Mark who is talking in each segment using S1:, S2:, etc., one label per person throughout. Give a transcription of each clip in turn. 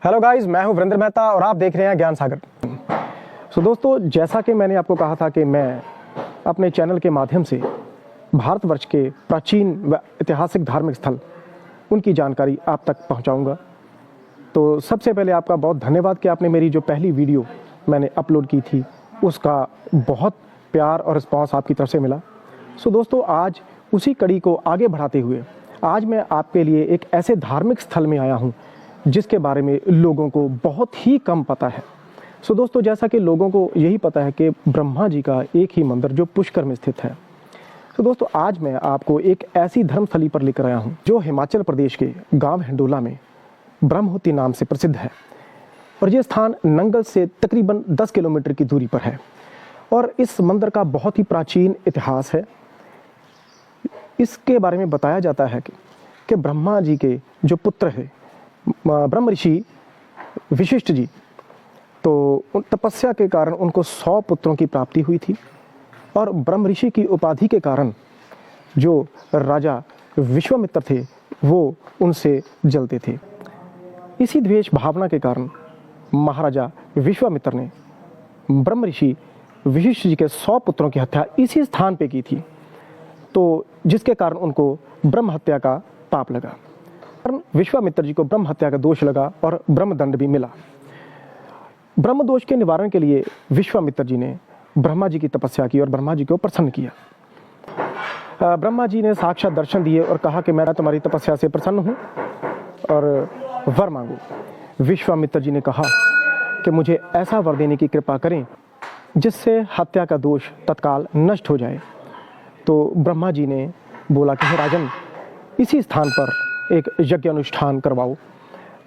S1: Hello guys, मैं हूं वीरेंद्र मेहता और आप देख रहे हैं ज्ञान सागर। दोस्तों, जैसा कि मैंने आपको कहा था कि मैं अपने चैनल के माध्यम से भारतवर्ष के प्राचीन व ऐतिहासिक धार्मिक स्थल उनकी जानकारी आप तक पहुंचाऊंगा। तो सबसे पहले आपका बहुत धन्यवाद कि आपने मेरी जो पहली वीडियो मैंने अपलोड की थी उसका बहुत प्यार और रिस्पांस आपकी तरफ से मिला। दोस्तों, आज उसी कड़ी को आगे बढ़ाते हुए आज मैं आपके लिए एक ऐसे धार्मिक स्थल में आया हूं जिसके बारे में लोगों को बहुत ही कम पता है। दोस्तों, जैसा कि लोगों को यही पता है कि ब्रह्मा जी का एक ही मंदिर जो पुष्कर में स्थित है। दोस्तों, आज मैं आपको एक ऐसी धर्मस्थली पर लेकर आया हूं जो हिमाचल प्रदेश के गांव हिंडोला में ब्रह्महोती नाम से प्रसिद्ध है और ये स्थान नंगल से तकरीबन 10 किलोमीटर की दूरी पर है और इस मंदिर का बहुत ही प्राचीन इतिहास है। इसके बारे में बताया जाता है कि ब्रह्मा जी के जो पुत्र है ब्रह्म ऋषि वशिष्ठ जी, तो उन तपस्या के कारण उनको 100 पुत्रों की प्राप्ति हुई थी और ब्रह्म ऋषि की उपाधि के कारण जो राजा विश्वामित्र थे वो उनसे जलते थे। इसी द्वेष भावना के कारण महाराजा विश्वामित्र ने ब्रह्म ऋषि वशिष्ठ जी के 100 पुत्रों की हत्या इसी स्थान पे की थी, तो जिसके कारण उनको ब्रह्म हत्या का पाप लगा। विश्वामित्र जी को ब्रह्म हत्या का दोष लगा और ब्रह्मदंड भी मिला। ब्रह्म दोष के निवारण के लिए विश्वामित्र जी ने ब्रह्मा जी की तपस्या की और ब्रह्मा जी को प्रसन्न किया। ब्रह्मा जी ने साक्षात दर्शन दिए और कहा कि मैं तुम्हारी तपस्या से प्रसन्न हूँ और वर मांगो। विश्वामित्र जी ने कहा कि मुझे ऐसा वर देने की कृपा करें जिससे हत्या का दोष तत्काल नष्ट हो जाए। तो ब्रह्मा जी ने बोला कि हे राजन, इसी स्थान पर एक यज्ञ अनुष्ठान करवाओ,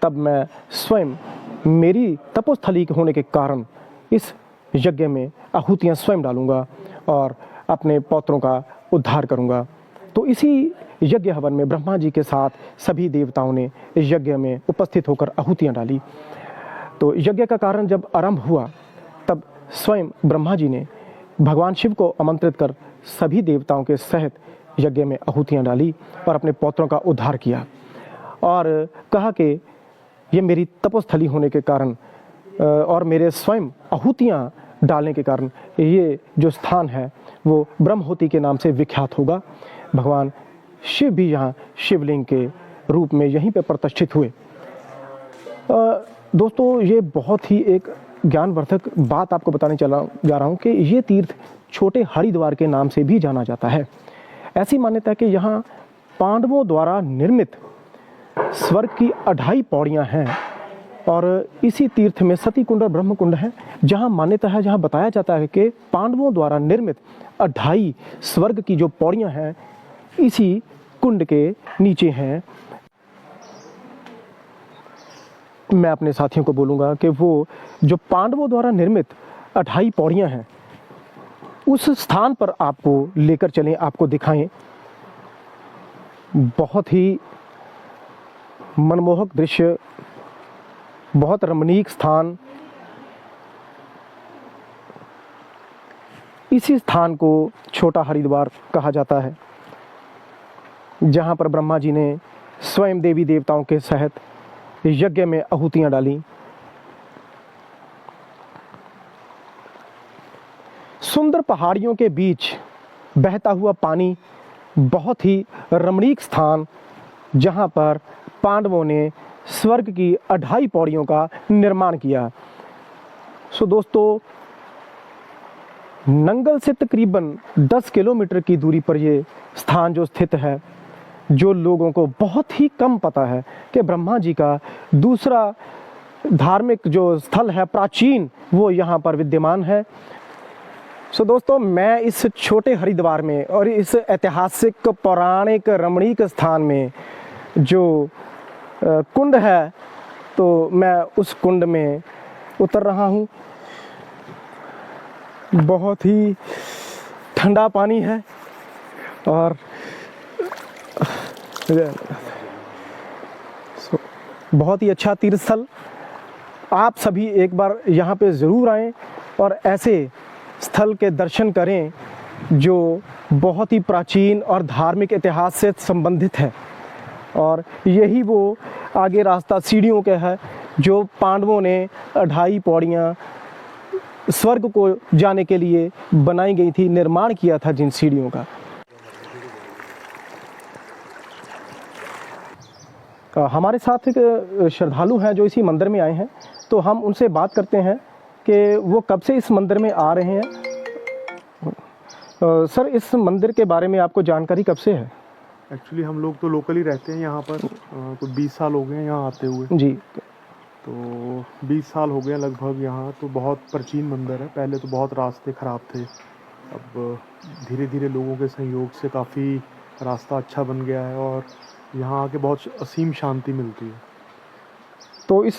S1: तब मैं स्वयं मेरी तपोस्थली होने के कारण इस यज्ञ में आहुतियाँ स्वयं डालूंगा और अपने पौत्रों का उद्धार करूंगा। तो इसी यज्ञ हवन में ब्रह्मा जी के साथ सभी देवताओं ने इस यज्ञ में उपस्थित होकर आहुतियाँ डाली। तो यज्ञ का कारण जब आरंभ हुआ तब स्वयं ब्रह्मा जी ने भगवान शिव को आमंत्रित कर सभी देवताओं के सहित यज्ञ में आहुतियाँ डाली और अपने पौत्रों का उद्धार किया और कहा कि ये मेरी तपोस्थली होने के कारण और मेरे स्वयं आहुतियाँ डालने के कारण ये जो स्थान है वो ब्रह्महोती के नाम से विख्यात होगा। भगवान शिव भी यहाँ शिवलिंग के रूप में यहीं पे प्रतिष्ठित हुए। दोस्तों, ये बहुत ही एक ज्ञानवर्धक बात आपको बताने जा रहा हूँ कि ये तीर्थ छोटे हरिद्वार के नाम से भी जाना जाता है। ऐसी मान्यता है कि यहाँ पांडवों द्वारा निर्मित स्वर्ग की 28 पौड़ियाँ हैं और इसी तीर्थ में सती कुंड और ब्रह्म कुंड है, जहाँ मान्यता है, जहाँ बताया जाता है कि पांडवों द्वारा निर्मित 28 स्वर्ग की जो पौड़ियाँ हैं इसी कुंड के नीचे हैं। मैं अपने साथियों को बोलूँगा कि वो जो पांडवों द्वारा निर्मित 28 पौड़ियाँ हैं उस स्थान पर आपको लेकर चलें, आपको दिखाएं। बहुत ही मनमोहक दृश्य, बहुत रमणीक स्थान। इसी स्थान को छोटा हरिद्वार कहा जाता है, जहां पर ब्रह्मा जी ने स्वयं देवी देवताओं के सहित यज्ञ में आहुतियां डाली। सुंदर पहाड़ियों के बीच बहता हुआ पानी, बहुत ही रमणीक स्थान जहां पर पांडवों ने स्वर्ग की 28 पौड़ियों का निर्माण किया। दोस्तों, नंगल से तकरीबन 10 किलोमीटर की दूरी पर ये स्थान जो स्थित है, जो लोगों को बहुत ही कम पता है कि ब्रह्मा जी का दूसरा धार्मिक जो स्थल है प्राचीन वो यहाँ पर विद्यमान है। दोस्तों, मैं इस छोटे हरिद्वार में और इस ऐतिहासिक पौराणिक रमणीक स्थान में जो कुंड है, तो मैं उस कुंड में उतर रहा हूँ। बहुत ही ठंडा पानी है और बहुत ही अच्छा तीर्थ स्थल। आप सभी एक बार यहाँ पे ज़रूर आएँ और ऐसे स्थल के दर्शन करें जो बहुत ही प्राचीन और धार्मिक इतिहास से संबंधित है। और यही वो आगे रास्ता सीढ़ियों के है जो पांडवों ने 2.5 पौड़ियाँ स्वर्ग को जाने के लिए बनाई गई थी, निर्माण किया था जिन सीढ़ियों का। हमारे साथ एक श्रद्धालु हैं जो इसी मंदिर में आए हैं, तो हम उनसे बात करते हैं कि वो कब से इस मंदिर में आ रहे हैं। सर, इस मंदिर के बारे में आपको जानकारी कब से है?
S2: एक्चुअली हम लोग तो लोकल ही रहते हैं यहाँ पर, तो 20 साल हो गए हैं यहाँ आते हुए
S1: जी।
S2: तो 20 साल हो गए लगभग यहाँ। तो बहुत प्राचीन मंदिर है। पहले तो बहुत रास्ते ख़राब थे, अब धीरे धीरे लोगों के सहयोग से काफ़ी रास्ता अच्छा बन गया है और यहाँ आके बहुत असीम शांति मिलती है।
S1: तो इस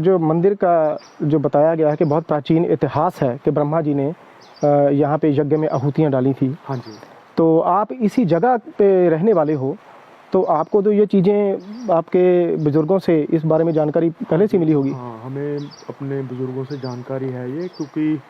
S1: जो मंदिर का जो बताया गया है कि बहुत प्राचीन इतिहास है कि ब्रह्मा जी ने यहाँ पे यज्ञ में आहुतियाँ डाली थी।
S2: हाँ जी।
S1: तो आप इसी जगह पे रहने वाले हो, तो आपको तो ये चीज़ें आपके बुज़ुर्गों से इस बारे में जानकारी पहले से मिली होगी।
S2: हाँ, हमें अपने बुज़ुर्गों से जानकारी है ये, क्योंकि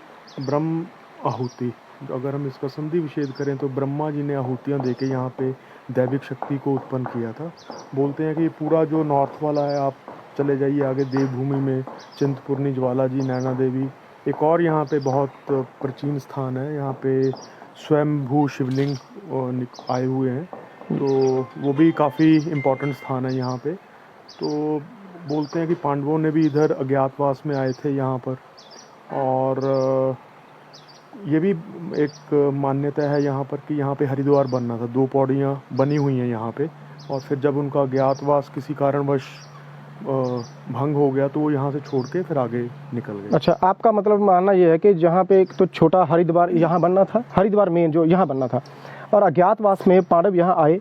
S2: ब्रह्म आहुति, अगर हम इसका संधि विच्छेद करें तो ब्रह्मा जी ने आहुतियाँ देके यहाँ पे दैविक शक्ति को उत्पन्न किया था। बोलते हैं कि पूरा जो नॉर्थ वाला है, आप चले जाइए आगे देवभूमि में, चिंतपूर्णी, ज्वाला जी, नैना देवी, एक और यहाँ पे बहुत प्राचीन स्थान है, यहाँ पे स्वयंभू शिवलिंग आए हुए हैं, तो वो भी काफ़ी इम्पोर्टेंट स्थान है यहाँ पे। तो बोलते हैं कि पांडवों ने भी इधर अज्ञातवास में आए थे यहाँ पर, और ये भी एक मान्यता है यहाँ पर कि यहाँ पे हरिद्वार बनना था। 2 पौड़ियाँ बनी हुई हैं यहाँ पे, और फिर जब उनका अज्ञातवास किसी कारणवश भंग हो गया तो वो यहाँ से छोड़ के फिर आगे निकल गए।
S1: अच्छा, आपका मतलब मानना ये है कि जहाँ पे एक तो छोटा हरिद्वार यहाँ बनना था, हरिद्वार मेन जो यहाँ बनना था, और अज्ञातवास में पांडव यहाँ आए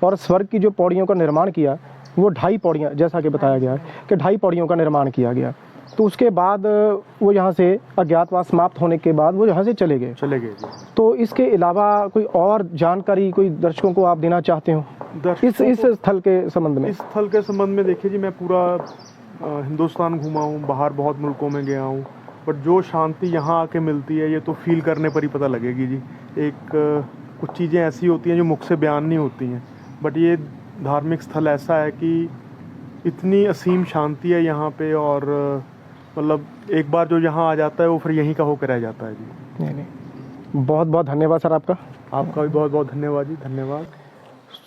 S1: और स्वर्ग की जो पौड़ियों का निर्माण किया, वो 2.5 पौड़ियाँ, जैसा कि बताया गया है कि 2.5 पौड़ियों का निर्माण किया गया। तो उसके बाद वो यहाँ से अज्ञातवास समाप्त होने के बाद वो यहाँ से चले गए
S2: जी।
S1: तो इसके अलावा कोई और जानकारी कोई दर्शकों को आप देना चाहते हो इस स्थल के संबंध में?
S2: इस स्थल के संबंध में देखिए जी, मैं पूरा हिंदुस्तान घूमा हूँ, बाहर बहुत मुल्कों में गया हूँ, बट जो शांति यहाँ आके मिलती है ये तो फील करने पर ही पता लगेगी जी। एक कुछ चीज़ें ऐसी होती हैं जो मुख से बयान नहीं होती हैं, बट ये धार्मिक स्थल ऐसा है कि इतनी असीम शांति है यहाँ पे, और मतलब एक बार जो यहाँ आ जाता है वो फिर यहीं का होकर रह जाता है जी।
S1: नहीं, बहुत बहुत धन्यवाद सर आपका
S2: भी बहुत बहुत धन्यवाद जी, धन्यवाद।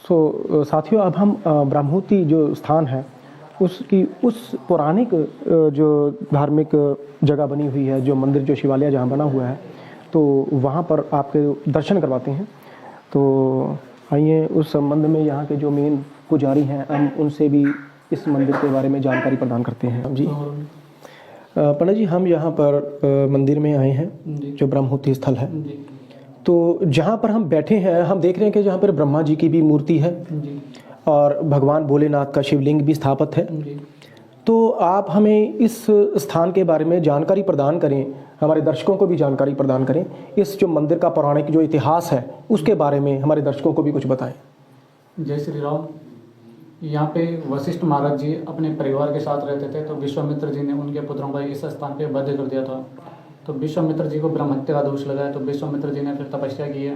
S1: सो साथियों, अब हम ब्रह्मोती जो स्थान है उसकी उस पौराणिक जो धार्मिक जगह बनी हुई है, जो मंदिर, जो शिवालय जहाँ बना हुआ है, तो वहाँ पर आपके दर्शन करवाते हैं। तो आइए उस संबंध में यहाँ के जो मेन पुजारी हैं, हम उनसे भी इस मंदिर के बारे में जानकारी प्रदान करते हैं। जी पंडित जी, हम यहाँ पर मंदिर में आए हैं जो ब्रह्मोती स्थल है, तो जहाँ पर हम बैठे हैं हम देख रहे हैं कि जहाँ पर ब्रह्मा जी की भी मूर्ति है और भगवान भोलेनाथ का शिवलिंग भी स्थापित है। तो आप हमें इस स्थान के बारे में जानकारी प्रदान करें, हमारे दर्शकों को भी जानकारी प्रदान करें, इस जो मंदिर का पौराणिक जो इतिहास है उसके बारे में हमारे दर्शकों को भी कुछ बताएं।
S3: जय श्री राम। यहाँ पे वशिष्ठ महाराज जी अपने परिवार के साथ रहते थे, तो विश्वामित्र जी ने उनके पुत्रों का इस स्थान पे वध कर दिया था। तो विश्वामित्र जी को ब्रह्म हत्या का दोष लगा है, तो विश्वामित्र जी ने फिर तपस्या की है।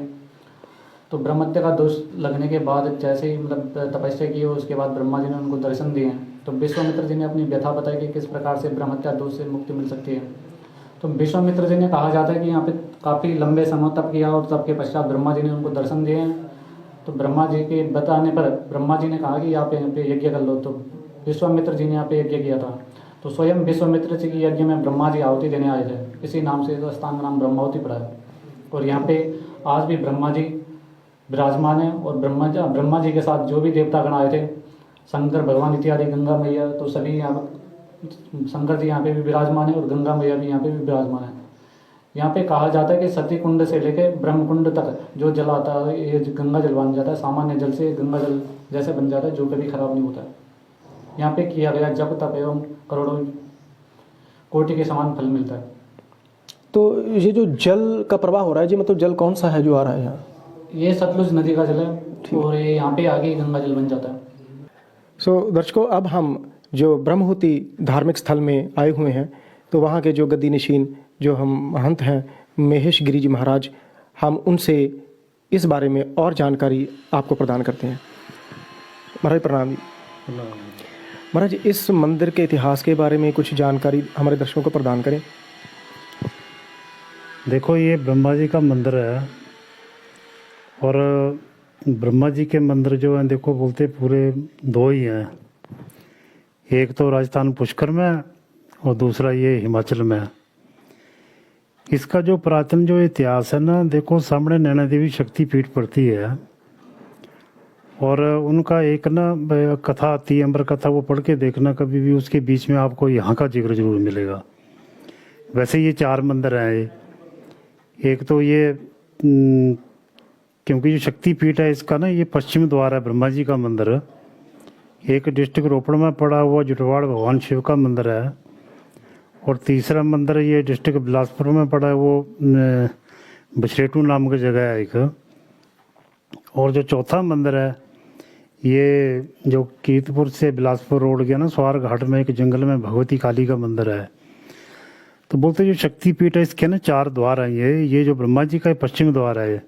S3: तो ब्रह्म हत्या का दोष लगने के बाद जैसे ही मतलब तपस्या की है, उसके बाद ब्रह्मा जी ने उनको दर्शन दिए हैं। तो विश्वामित्र जी ने अपनी व्यथा बताई कि किस प्रकार से ब्रह्म हत्या दोष से मुक्ति मिल सकती है। तो विश्वामित्र जी ने कहा जाता है कि यहाँ पे काफ़ी लंबे समय तप किया और तब के पश्चात ब्रह्मा जी ने उनको दर्शन दिए हैं। तो ब्रह्मा जी के बताने पर ब्रह्मा जी ने कहा कि यहाँ पे यज्ञ कर लो। तो विश्वामित्र जी ने यहाँ पे यज्ञ किया था। तो स्वयं विश्वामित्र जी की यज्ञ में ब्रह्मा जी आहुति देने आए थे, इसी नाम से इस स्थान का नाम ब्रह्मावती पड़ा है। और यहाँ पे आज भी ब्रह्मा जी विराजमान है, और ब्रह्मा जी के साथ जो भी देवतागण आए थे, शंकर भगवान इत्यादि, गंगा मैया, तो सभी यहाँ शंकर जी यहाँ पे भी विराजमान है और गंगा मैया भी यहाँ पे भी विराजमान है। यहाँ पे कहा जाता है कि सती कुंड से लेकर ब्रह्म कुंड तक जो जल आता है ये गंगा जल बन जाता है, सामान्य जल से गंगा जल जैसे बन जाता है, जो कभी खराब नहीं होता है। यहाँ पे किया गया जप तप एवं करोड़ों कोटि के समान फल मिलता है।
S1: तो ये जो जल का प्रवाह हो रहा है जी, मतलब जल कौन सा है जो आ रहा है यहाँ?
S3: ये सतलुज नदी का जल है और ये यहाँ पे आगे गंगा जल बन जाता है।
S1: सो दर्शकों, अब हम जो ब्रह्मोती धार्मिक स्थल में आए हुए हैं, तो वहाँ के जो गद्दी नशीन जो हम महंत हैं महेश गिरी जी महाराज, हम उनसे इस बारे में और जानकारी आपको प्रदान करते हैं। महाराज प्रणाम जी। महाराज इस मंदिर के इतिहास के बारे में कुछ जानकारी हमारे दर्शकों को प्रदान करें।
S4: देखो ये ब्रह्मा जी का मंदिर है और ब्रह्मा जी के मंदिर जो हैं देखो बोलते पूरे दो ही हैं, एक तो राजस्थान पुष्कर में है और दूसरा ये हिमाचल में है। इसका जो पुरातन जो इतिहास है ना, देखो सामने नैना देवी शक्तिपीठ पड़ती है और उनका एक ना कथा आती है, अमर कथा, वो पढ़ के देखना कभी भी, उसके बीच में आपको यहाँ का जिक्र जरूर मिलेगा। वैसे ये 4 मंदिर हैं ये। एक तो ये क्योंकि जो शक्तिपीठ है इसका ना ये पश्चिम द्वार है ब्रह्मा जी का मंदिर। एक डिस्ट्रिक्ट रोपड़ में पड़ा हुआ जुटवाड़ भगवान शिव का मंदिर है और तीसरा मंदिर ये डिस्ट्रिक्ट बिलासपुर में पड़ा है, वो बछरेटू नाम की जगह है एक। और जो चौथा मंदिर है ये जो कीर्तपुर से बिलासपुर रोड गया ना, स्वार घाट में एक जंगल में भगवती काली का मंदिर है। तो बोलते जो शक्तिपीठ है इसके ना 4 द्वार हैं ये जो ब्रह्मा जी का पश्चिम द्वार है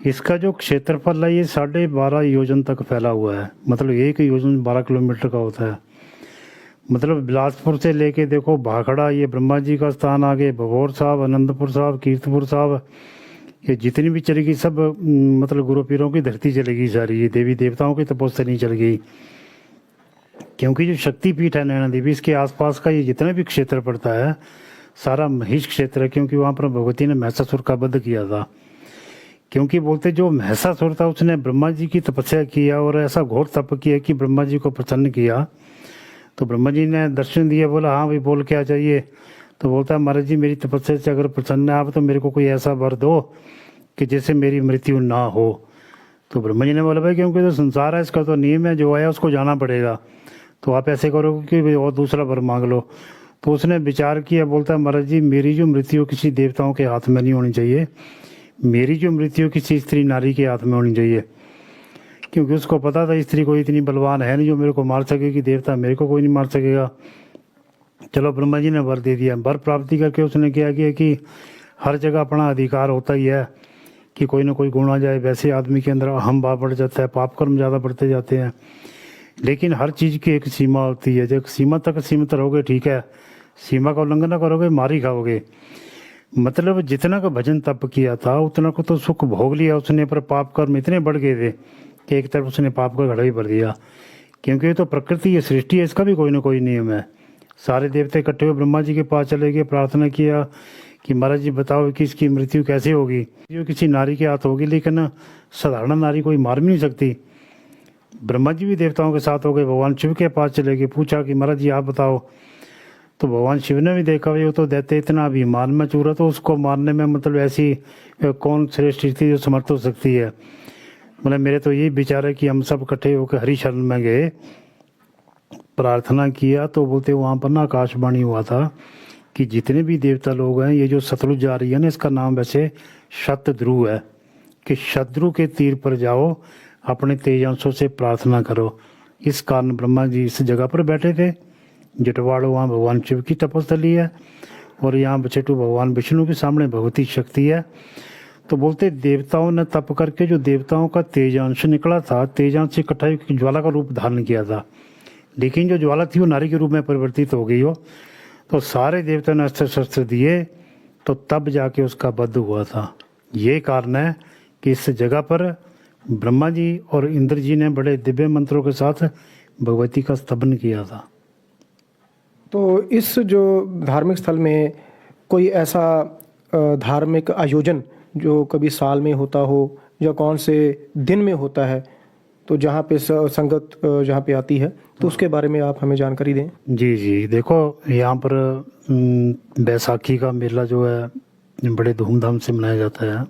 S4: इसका जो क्षेत्रफल है ये 12.5 योजन तक फैला हुआ है। मतलब एक योजन 12 किलोमीटर का होता है। मतलब बिलासपुर से लेके देखो भाखड़ा, ये ब्रह्मा जी का स्थान, आगे भगौर साहब, आनंदपुर साहब, कीर्तपुर साहब, ये जितनी भी चलेगी सब मतलब गुरु पीरों की धरती चलेगी सारी, ये देवी देवताओं की तपस्या नहीं चल गई। क्योंकि जो शक्तिपीठ है नैना देवी, इसके आसपास का ये जितना भी क्षेत्र पड़ता है सारा महिष क्षेत्र है, क्योंकि वहाँ पर भगवती ने महिषासुर का वध किया था। क्योंकि बोलते जो महिषासुर था उसने ब्रह्मा जी की तपस्या किया और ऐसा घोर तप किया कि ब्रह्मा जी को प्रसन्न किया। तो ब्रह्मा जी ने दर्शन दिया, बोला हाँ भाई बोल क्या चाहिए। तो बोलता है महाराज जी मेरी तपस्या से अगर प्रसन्न है आप तो मेरे को कोई ऐसा वर दो कि जैसे मेरी मृत्यु ना हो। तो ब्रह्मा जी ने बोला भाई क्योंकि तो संसार है, इसका तो नियम है, जो आया उसको जाना पड़ेगा, तो आप ऐसे करोगे कि भाई और दूसरा वर मांग लो। तो उसने विचार किया, बोलता है महाराज जी मेरी जो मृत्यु किसी देवताओं के हाथ में नहीं होनी चाहिए, मेरी जो मृत्यु किसी स्त्री नारी के हाथ में होनी चाहिए। क्योंकि उसको पता था स्त्री कोई इतनी बलवान है नहीं जो मेरे को मार सकेगी, देवता मेरे को कोई नहीं मार सकेगा। चलो ब्रह्मा जी ने वर दे दिया। वर प्राप्ति करके उसने क्या किया कि हर जगह अपना अधिकार होता ही है कि कोई ना कोई गुण आ जाए। वैसे आदमी के अंदर अहम भाव बढ़ जाता है, पाप कर्म ज़्यादा बढ़ते जाते हैं, लेकिन हर चीज़ की एक सीमा होती है। जब सीमा तक सीमित रहोगे ठीक है, सीमा का उल्लंघन न करोगे मार ही खाओगे। मतलब जितना का भजन तप किया था उतना को तो सुख भोग लिया उसने, पर पाप कर्म इतने बढ़ गए थे कि एक तरफ उसने पाप का घड़ा ही भर दिया। क्योंकि ये तो प्रकृति है, सृष्टि है, इसका भी कोई ना कोई नियम है। सारे देवते इकट्ठे हुए ब्रह्मा जी के पास चले गए, प्रार्थना किया कि महाराज जी बताओ कि इसकी मृत्यु कैसे होगी। जो किसी नारी के हाथ होगी, लेकिन साधारण नारी कोई मार भी नहीं सकती। ब्रह्मा जी भी देवताओं के साथ हो गए, भगवान शिव के पास चले गए, पूछा कि महाराज जी आप बताओ। तो भगवान शिव ने भी देखा भाई वो तो दैत्य इतना अभिमान में चूरा, तो उसको मारने में मतलब ऐसी कौन श्रेष्ठ स्थिति जो समर्थ हो सकती है। मतलब मेरे तो यही विचार है कि हम सब इकट्ठे होकर हरि शरण में गए, प्रार्थना किया, तो बोलते वहाँ पर ना आकाशवाणी हुआ था कि जितने भी देवता लोग हैं, ये जो सतलुज जा रही है ना, इसका नाम वैसे शतद्रु है, कि शत्रु के तीर पर जाओ, अपने तेजांशों से प्रार्थना करो। इस कारण ब्रह्मा जी इस जगह पर बैठे थे। जटवाड़ वहाँ भगवान शिव की तपस्थली है और यहाँ बछेटू भगवान विष्णु के सामने भगवती शक्ति है। तो बोलते देवताओं ने तप करके जो देवताओं का तेजांश निकला था, तेजांश से इकट्ठा ज्वाला का रूप धारण किया था, लेकिन जो ज्वाला थी वो नारी के रूप में परिवर्तित हो गई हो। तो सारे देवताओं ने अस्त्र शस्त्र दिए, तो तब जाके उसका वध हुआ था। ये कारण है कि इस जगह पर ब्रह्मा जी और इंद्र जी ने बड़े दिव्य मंत्रों के साथ भगवती का स्तवन किया था।
S1: तो इस जो धार्मिक स्थल में कोई ऐसा धार्मिक आयोजन जो कभी साल में होता हो या कौन से दिन में होता है, तो जहाँ पे संगत जहाँ पे आती है, तो उसके बारे में आप हमें जानकारी दें।
S4: जी जी, देखो यहाँ पर बैसाखी का मेला जो है बड़े धूमधाम से मनाया जाता है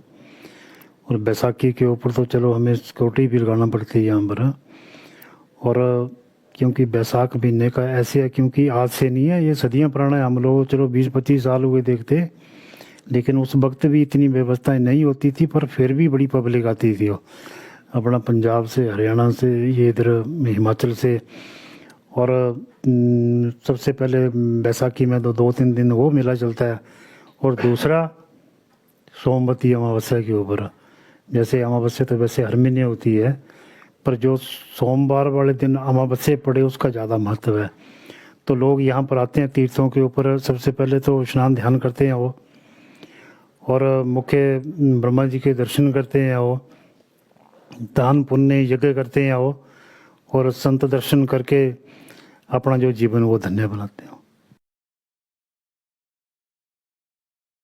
S4: और बैसाखी के ऊपर तो चलो हमें सिक्योरिटी भी लगाना पड़ती है यहाँ पर। और क्योंकि बैसाख महीने का ऐसे है, क्योंकि आज से नहीं है, ये सदियाँ पुराना है। हम लोग चलो 20-25 साल हुए देखते, लेकिन उस वक्त भी इतनी व्यवस्थाएं नहीं होती थी, पर फिर भी बड़ी पब्लिक आती थी। वो अपना पंजाब से, हरियाणा से, ये इधर हिमाचल से। और सबसे पहले बैसाखी में तो 2-3 दिन वो मेला चलता है और दूसरा सोमवती अमावस्या के ऊपर। जैसे अमावस्या तो वैसे हर महीने होती है, पर जो सोमवार वाले दिन अमावस्या पड़े उसका ज़्यादा महत्व है। तो लोग यहाँ पर आते हैं तीर्थों के ऊपर, सबसे पहले तो स्नान ध्यान करते हैं वो, और मुख्य ब्रह्मा जी के दर्शन करते हैं वो, दान पुण्य यज्ञ करते हैं वो, और संत दर्शन करके अपना जो जीवन वो धन्य बनाते हैं।